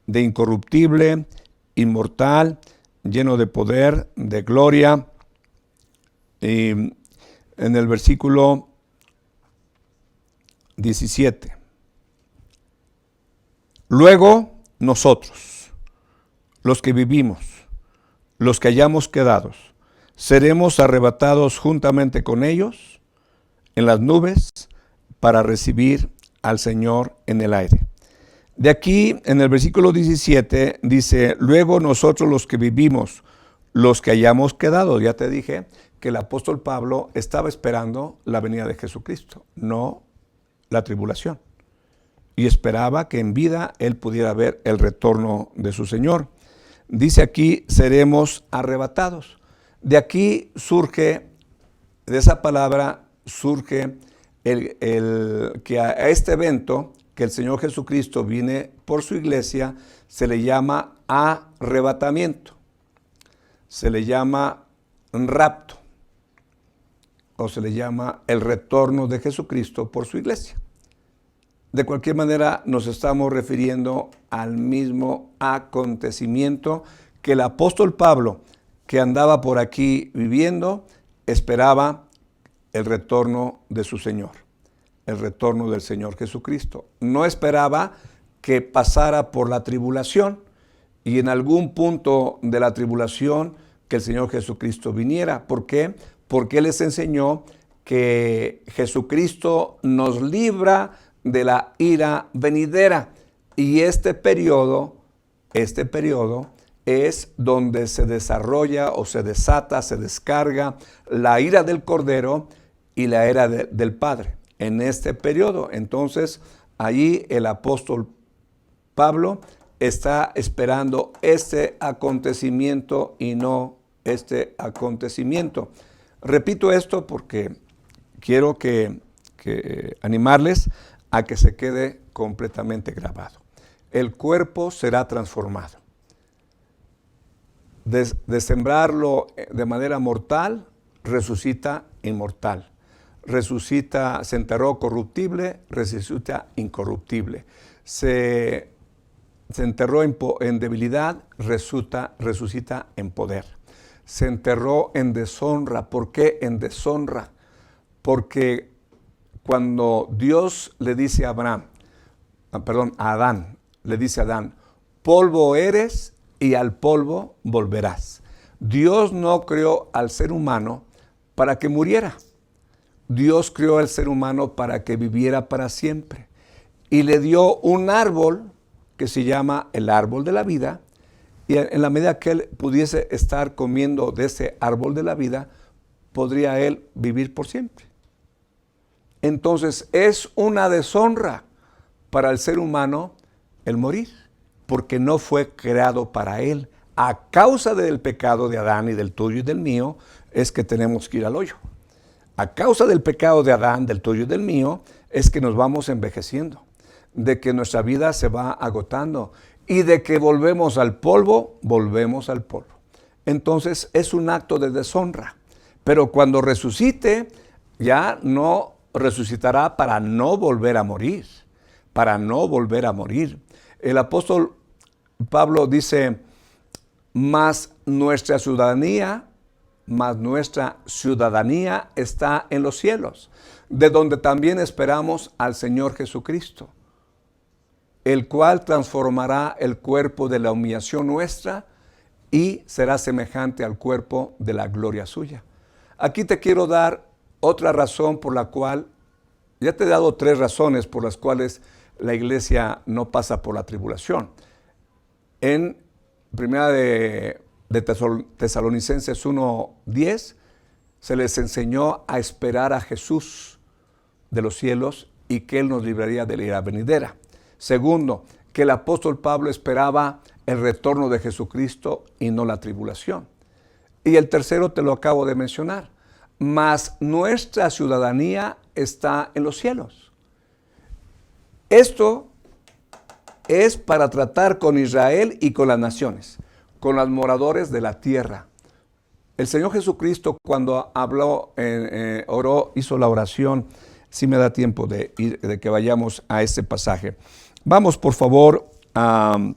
de incorruptible, inmortal, lleno de poder, de gloria. Y en el versículo 17. Luego nosotros, los que vivimos, los que hayamos quedado, seremos arrebatados juntamente con ellos en las nubes para recibir al Señor en el aire. De aquí, en el versículo 17, dice, luego nosotros los que vivimos, los que hayamos quedado. Ya te dije que el apóstol Pablo estaba esperando la venida de Jesucristo, no la tribulación. Y esperaba que en vida él pudiera ver el retorno de su Señor. Dice aquí, seremos arrebatados. De aquí surge, de esa palabra surge que a este evento que el Señor Jesucristo viene por su iglesia, se le llama arrebatamiento, se le llama rapto, o se le llama el retorno de Jesucristo por su iglesia. De cualquier manera, nos estamos refiriendo al mismo acontecimiento que el apóstol Pablo, que andaba por aquí viviendo, esperaba el retorno de su Señor, el retorno del Señor Jesucristo. No esperaba que pasara por la tribulación y en algún punto de la tribulación que el Señor Jesucristo viniera. ¿Por qué? Porque Él les enseñó que Jesucristo nos libra de la ira venidera. Y este periodo es donde se desarrolla o se desata, se descarga la ira del Cordero y la ira del Padre. En este periodo, entonces, allí el apóstol Pablo está esperando este acontecimiento y no este acontecimiento. Repito esto porque quiero que animarles a que se quede completamente grabado. El cuerpo será transformado. De sembrarlo de manera mortal, resucita inmortal. Se enterró corruptible, resucita incorruptible. Se enterró en debilidad, resucita en poder. Se enterró en deshonra. ¿Por qué en deshonra? Porque cuando Dios le dice a Adán, le dice a Adán, polvo eres y al polvo volverás. Dios no creó al ser humano para que muriera. Dios creó al ser humano para que viviera para siempre. Y le dio un árbol que se llama el árbol de la vida. Y en la medida que él pudiese estar comiendo de ese árbol de la vida, podría él vivir por siempre. Entonces es una deshonra para el ser humano el morir, porque no fue creado para él. a causa del pecado de Adán y del tuyo y del mío, es que tenemos que ir al hoyo. A causa del pecado de Adán, del tuyo y del mío, es que nos vamos envejeciendo, de que nuestra vida se va agotando y de que volvemos al polvo. Entonces es un acto de deshonra. Pero cuando resucite, ya no resucitará para no volver a morir, El apóstol Pablo dice, mas nuestra ciudadanía está en los cielos, de donde también esperamos al Señor Jesucristo, el cual transformará el cuerpo de la humillación nuestra y será semejante al cuerpo de la gloria suya. Aquí te quiero dar otra razón por la cual, ya te he dado 3 razones por las cuales la iglesia no pasa por la tribulación. En primera de Tesalonicenses 1:10 se les enseñó a esperar a Jesús de los cielos y que Él nos libraría de la ira venidera. Segundo, que el apóstol Pablo esperaba el retorno de Jesucristo y no la tribulación. Y el tercero te lo acabo de mencionar, mas nuestra ciudadanía está en los cielos. Esto es para tratar con Israel y con las naciones, con los moradores de la tierra. El Señor Jesucristo, cuando habló, oró, hizo la oración. Si me da tiempo de que vayamos a este pasaje. Vamos, por favor, a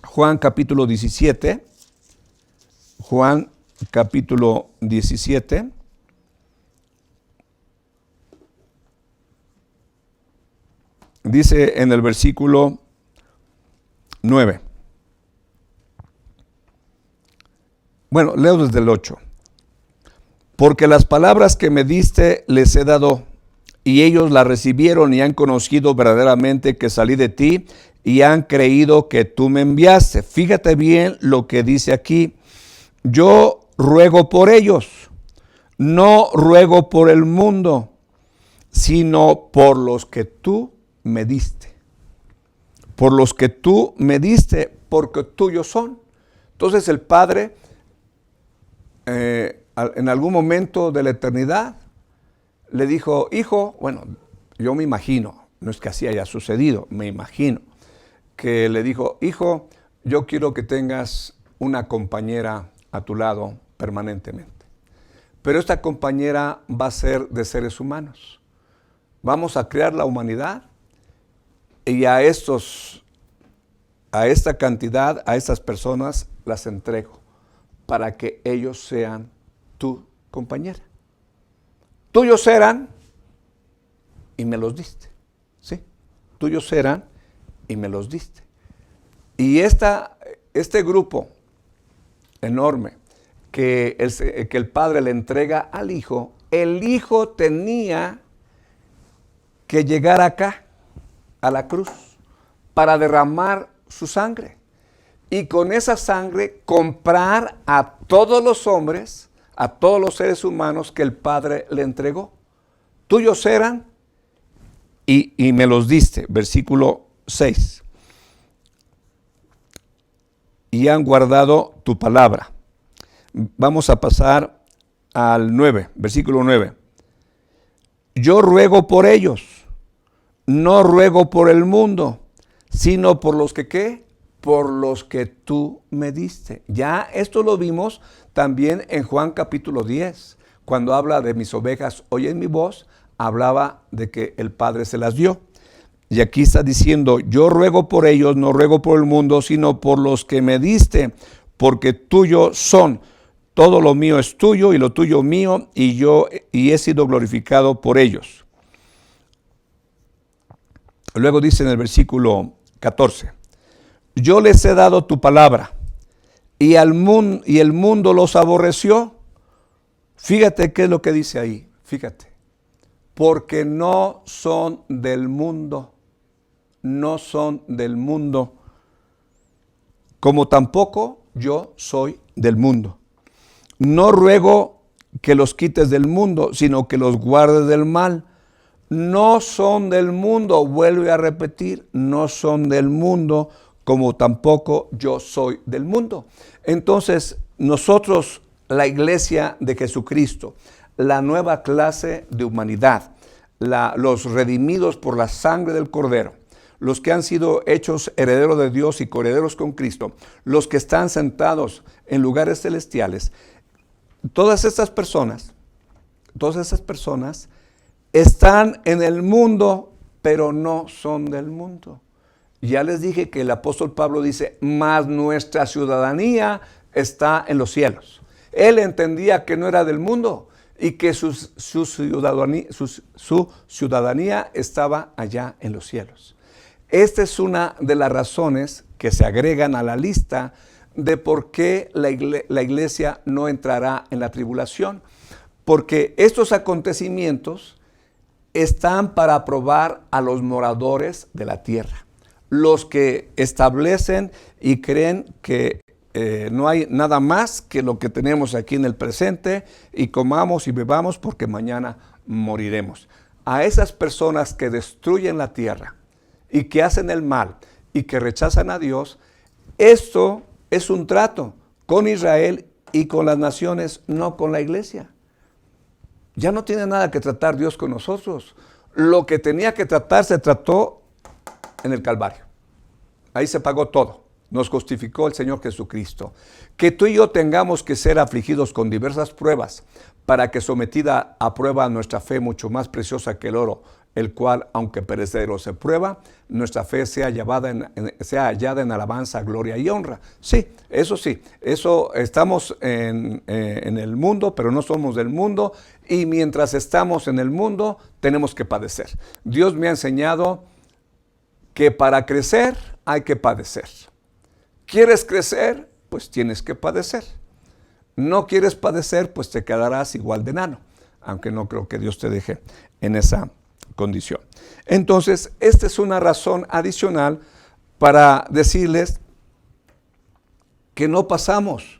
Juan capítulo 17. Juan capítulo 17. Dice en el versículo 9. Bueno, leo desde el 8. Porque las palabras que me diste les he dado, y ellos las recibieron y han conocido verdaderamente que salí de ti, y han creído que tú me enviaste. Fíjate bien lo que dice aquí. Yo ruego por ellos, no ruego por el mundo, sino por los que tú me diste. Por los que tú me diste, porque tuyos son. Entonces el Padre, en algún momento de la eternidad, le dijo, hijo, bueno, yo me imagino, no es que así haya sucedido, me imagino, que le dijo, hijo, yo quiero que tengas una compañera a tu lado permanentemente. Pero esta compañera va a ser de seres humanos. Vamos a crear la humanidad y a esta cantidad, a estas personas las entrego para que ellos sean tu compañera. Tuyos eran y me los diste. ¿Sí? Tuyos eran y me los diste. Y este grupo enorme que el Padre le entrega al Hijo, el Hijo tenía que llegar acá, a la cruz, para derramar su sangre. Y con esa sangre comprar a todos los hombres, a todos los seres humanos que el Padre le entregó. Tuyos eran y me los diste. Versículo 6. Y han guardado tu palabra. Vamos a pasar al 9, versículo 9. Yo ruego por ellos, no ruego por el mundo, sino por los que, ¿qué? Por los que tú me diste. Ya esto lo vimos también en Juan capítulo 10, cuando habla de mis ovejas oyen mi voz, hablaba de que el Padre se las dio. Y aquí está diciendo, yo ruego por ellos, no ruego por el mundo, sino por los que me diste, porque tuyos son. Todo lo mío es tuyo y lo tuyo mío, y he sido glorificado por ellos. Luego dice en el versículo 14, yo les he dado tu palabra, y el mundo los aborreció. Fíjate qué es lo que dice ahí, fíjate. Porque no son del mundo, como tampoco yo soy del mundo. No ruego que los quites del mundo, sino que los guardes del mal. No son del mundo, vuelve a repetir, no son del mundo, como tampoco yo soy del mundo. Entonces, nosotros, la iglesia de Jesucristo, la nueva clase de humanidad, los redimidos por la sangre del Cordero, los que han sido hechos herederos de Dios y coherederos con Cristo, los que están sentados en lugares celestiales, todas estas personas están en el mundo, pero no son del mundo. Ya les dije que el apóstol Pablo dice, mas nuestra ciudadanía está en los cielos. Él entendía que no era del mundo y que su ciudadanía estaba allá en los cielos. Esta es una de las razones que se agregan a la lista de por qué la iglesia no entrará en la tribulación. Porque estos acontecimientos están para probar a los moradores de la tierra, los que establecen y creen que no hay nada más que lo que tenemos aquí en el presente y comamos y bebamos porque mañana moriremos. A esas personas que destruyen la tierra y que hacen el mal y que rechazan a Dios, esto es un trato con Israel y con las naciones, no con la iglesia. Ya no tiene nada que tratar Dios con nosotros. Lo que tenía que tratar se trató en el Calvario. Ahí se pagó todo. Nos justificó el Señor Jesucristo. Que tú y yo tengamos que ser afligidos con diversas pruebas, para que sometida a prueba nuestra fe mucho más preciosa que el oro, el cual, aunque perecedero se prueba, nuestra fe sea hallada en alabanza, gloria y honra. Sí, eso estamos en el mundo, pero no somos del mundo, y mientras estamos en el mundo, tenemos que padecer. Dios me ha enseñado que para crecer hay que padecer. ¿Quieres crecer? Pues tienes que padecer. No quieres padecer, pues te quedarás igual de enano, aunque no creo que Dios te deje en esa condición. Entonces, esta es una razón adicional para decirles que no pasamos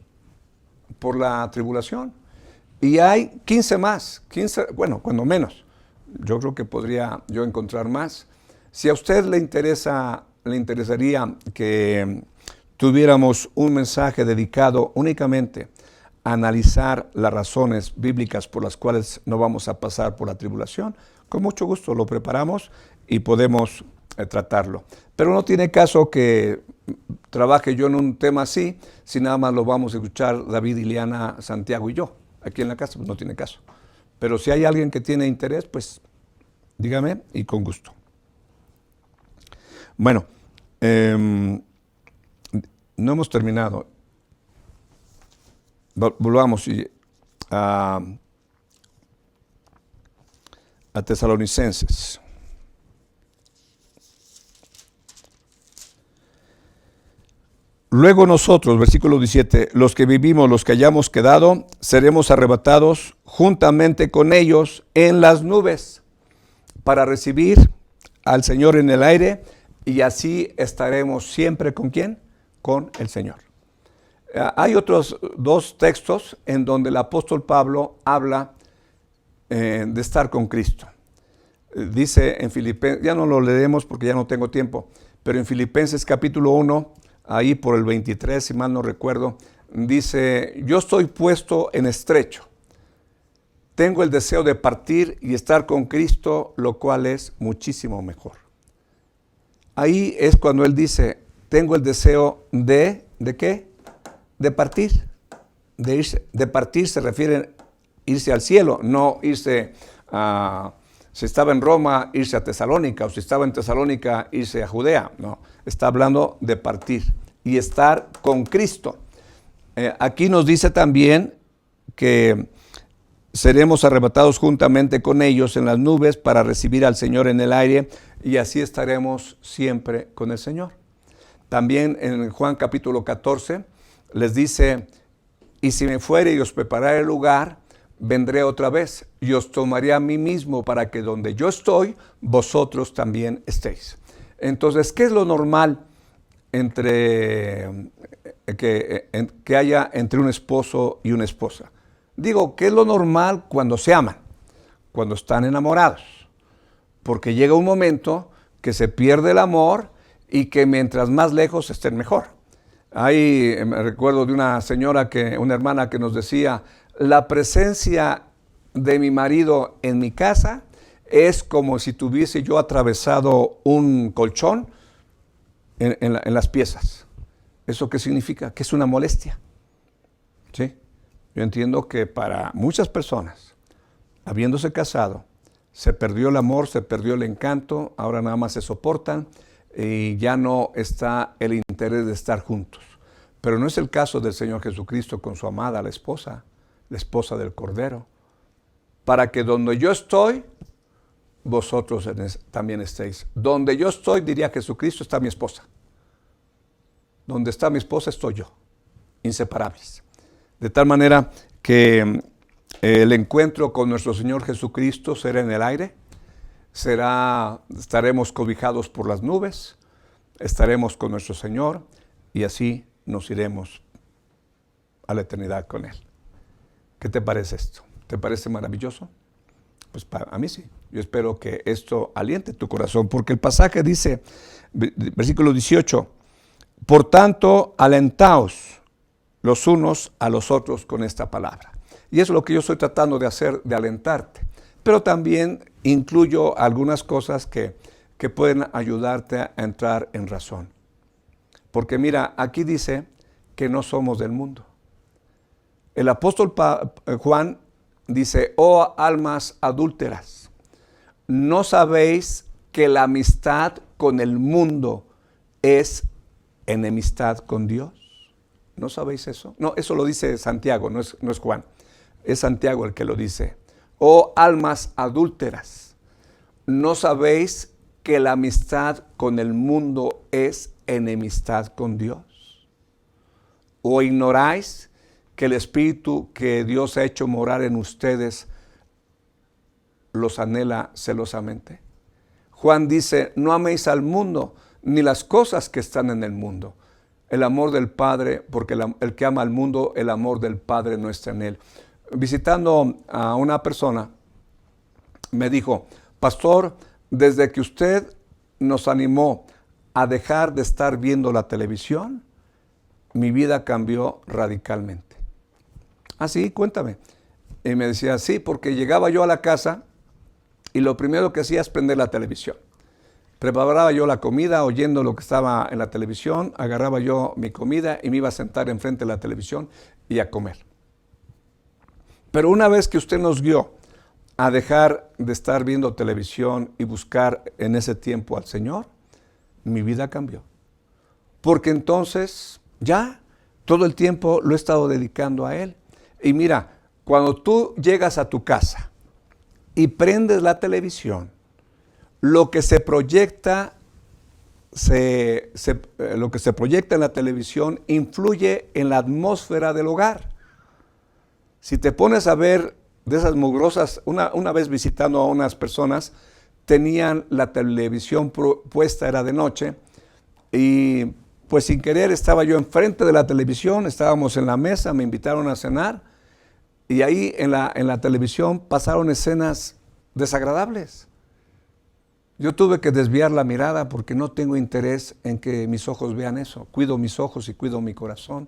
por la tribulación. Y hay 15 más, bueno, cuando menos. Yo creo que podría yo encontrar más. Si a usted le interesaría que tuviéramos un mensaje dedicado únicamente a analizar las razones bíblicas por las cuales no vamos a pasar por la tribulación, con mucho gusto lo preparamos y podemos tratarlo. Pero no tiene caso que trabaje yo en un tema así, si nada más lo vamos a escuchar David, Ileana, Santiago y yo, aquí en la casa, pues no tiene caso. Pero si hay alguien que tiene interés, pues dígame y con gusto. Bueno, no hemos terminado. Volvamos a Tesalonicenses. Luego nosotros, versículo 17, los que vivimos, los que hayamos quedado, seremos arrebatados juntamente con ellos en las nubes para recibir al Señor en el aire, y así estaremos siempre ¿con quién? Con el Señor. Hay otros dos textos en donde el apóstol Pablo habla de estar con Cristo. Dice en Filipenses, ya no lo leemos porque ya no tengo tiempo, pero en Filipenses capítulo 1, ahí por el 23, si mal no recuerdo, dice, yo estoy puesto en estrecho. Tengo el deseo de partir y estar con Cristo, lo cual es muchísimo mejor. Ahí es cuando él dice, tengo el deseo ¿de qué? De partir. De irse. De partir se refiere a irse al cielo, no irse a, si estaba en Roma, irse a Tesalónica, o si estaba en Tesalónica, irse a Judea. No, está hablando de partir y estar con Cristo. Aquí nos dice también que seremos arrebatados juntamente con ellos en las nubes para recibir al Señor en el aire, y así estaremos siempre con el Señor. También en Juan capítulo 14 les dice, y si me fuere y os prepararé el lugar, vendré otra vez y os tomaré a mí mismo para que donde yo estoy, vosotros también estéis. Entonces, ¿qué es lo normal que haya entre un esposo y una esposa? Digo, ¿qué es lo normal cuando se aman? Cuando están enamorados. Porque llega un momento que se pierde el amor y que mientras más lejos estén mejor. Ahí me recuerdo de una señora, una hermana que nos decía, la presencia de mi marido en mi casa es como si tuviese yo atravesado un colchón en las piezas. ¿Eso qué significa? Que es una molestia. ¿Sí? Yo entiendo que para muchas personas, habiéndose casado, se perdió el amor, se perdió el encanto, ahora nada más se soportan y ya no está el interés de estar juntos. Pero no es el caso del Señor Jesucristo con su amada, la esposa del Cordero, para que donde yo estoy, vosotros también estéis. Donde yo estoy, diría Jesucristo, está mi esposa. Donde está mi esposa estoy yo, inseparables. De tal manera que el encuentro con nuestro Señor Jesucristo será en el aire, estaremos cobijados por las nubes, estaremos con nuestro Señor y así nos iremos a la eternidad con Él. ¿Qué te parece esto? ¿Te parece maravilloso? Pues a mí sí. Yo espero que esto aliente tu corazón, porque el pasaje dice, versículo 18, por tanto, alentaos los unos a los otros con esta palabra. Y eso es lo que yo estoy tratando de hacer, de alentarte. Pero también incluyo algunas cosas que pueden ayudarte a entrar en razón. Porque mira, aquí dice que no somos del mundo. El apóstol Juan dice, oh almas adúlteras, ¿no sabéis que la amistad con el mundo es enemistad con Dios? ¿No sabéis eso? No, eso lo dice Santiago, no es Juan. Es Santiago el que lo dice. Oh almas adúlteras, ¿no sabéis que la amistad con el mundo es enemistad con Dios? ¿O ignoráis que el Espíritu que Dios ha hecho morar en ustedes los anhela celosamente? Juan dice, no améis al mundo, ni las cosas que están en el mundo. El amor del Padre, porque el que ama al mundo, el amor del Padre no está en él. Visitando a una persona, me dijo, pastor, desde que usted nos animó a dejar de estar viendo la televisión, mi vida cambió radicalmente. Ah, sí, cuéntame. Y me decía, sí, porque llegaba yo a la casa y lo primero que hacía es prender la televisión. Preparaba yo la comida oyendo lo que estaba en la televisión, agarraba yo mi comida y me iba a sentar enfrente de la televisión y a comer. Pero una vez que usted nos guió a dejar de estar viendo televisión y buscar en ese tiempo al Señor, mi vida cambió. Porque entonces ya todo el tiempo lo he estado dedicando a Él. Y mira, cuando tú llegas a tu casa y prendes la televisión, lo que se proyecta en la televisión influye en la atmósfera del hogar. Si te pones a ver de esas mugrosas, una vez visitando a unas personas, tenían la televisión puesta, era de noche, y pues sin querer estaba yo enfrente de la televisión, estábamos en la mesa, me invitaron a cenar, y ahí en la televisión pasaron escenas desagradables. Yo tuve que desviar la mirada porque no tengo interés en que mis ojos vean eso. Cuido mis ojos y cuido mi corazón.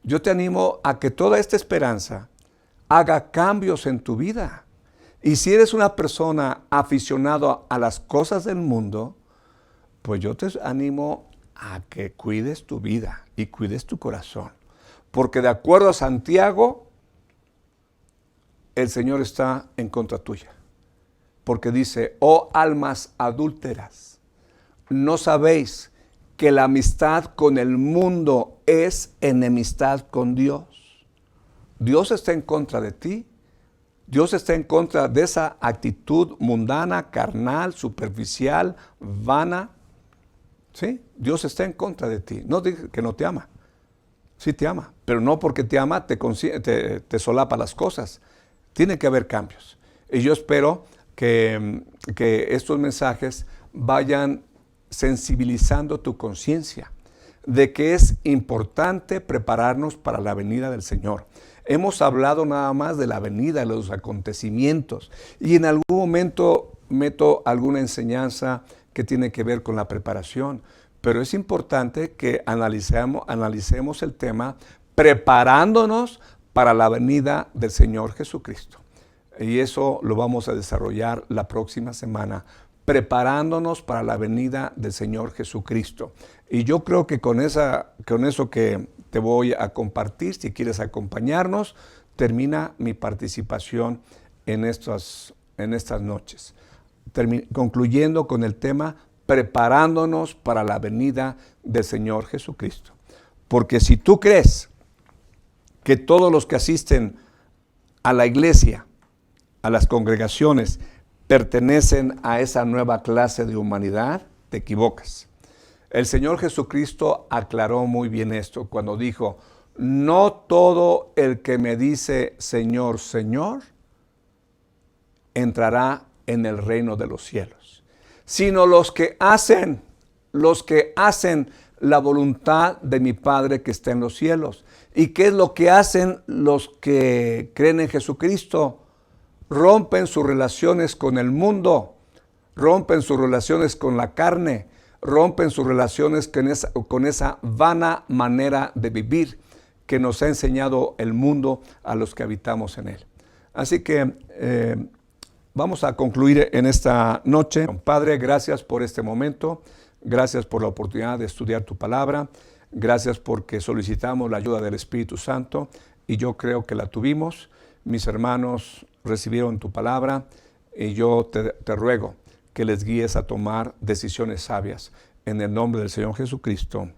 Yo te animo a que toda esta esperanza haga cambios en tu vida. Y si eres una persona aficionada a las cosas del mundo, pues yo te animo a que cuides tu vida y cuides tu corazón. Porque de acuerdo a Santiago, el Señor está en contra tuya. Porque dice, oh almas adúlteras, ¿no sabéis que la amistad con el mundo es enemistad con Dios? Dios está en contra de ti. Dios está en contra de esa actitud mundana, carnal, superficial, vana. ¿Sí? Dios está en contra de ti. No digo que no te ama. Sí te ama, pero no porque te ama te solapa las cosas. Tiene que haber cambios. Y yo espero que estos mensajes vayan sensibilizando tu conciencia de que es importante prepararnos para la venida del Señor. Hemos hablado nada más de la venida, de los acontecimientos, y en algún momento meto alguna enseñanza que tiene que ver con la preparación. Pero es importante que analicemos el tema preparándonos para la venida del Señor Jesucristo. Y eso lo vamos a desarrollar la próxima semana, preparándonos para la venida del Señor Jesucristo. Y yo creo que con eso que te voy a compartir, si quieres acompañarnos, termina mi participación en estas noches. Concluyendo con el tema, preparándonos para la venida del Señor Jesucristo. Porque si tú crees que todos los que asisten a la iglesia, a las congregaciones, pertenecen a esa nueva clase de humanidad, te equivocas. El Señor Jesucristo aclaró muy bien esto cuando dijo, no todo el que me dice Señor, Señor, entrará en el reino de los cielos, sino los que hacen la voluntad de mi Padre que está en los cielos. ¿Y qué es lo que hacen los que creen en Jesucristo? Rompen sus relaciones con el mundo, rompen sus relaciones con la carne, rompen sus relaciones con esa vana manera de vivir que nos ha enseñado el mundo a los que habitamos en él. Así que vamos a concluir en esta noche. Padre, gracias por este momento, gracias por la oportunidad de estudiar tu palabra, gracias porque solicitamos la ayuda del Espíritu Santo y yo creo que la tuvimos. Mis hermanos recibieron tu palabra y yo te ruego que les guíes a tomar decisiones sabias. En el nombre del Señor Jesucristo.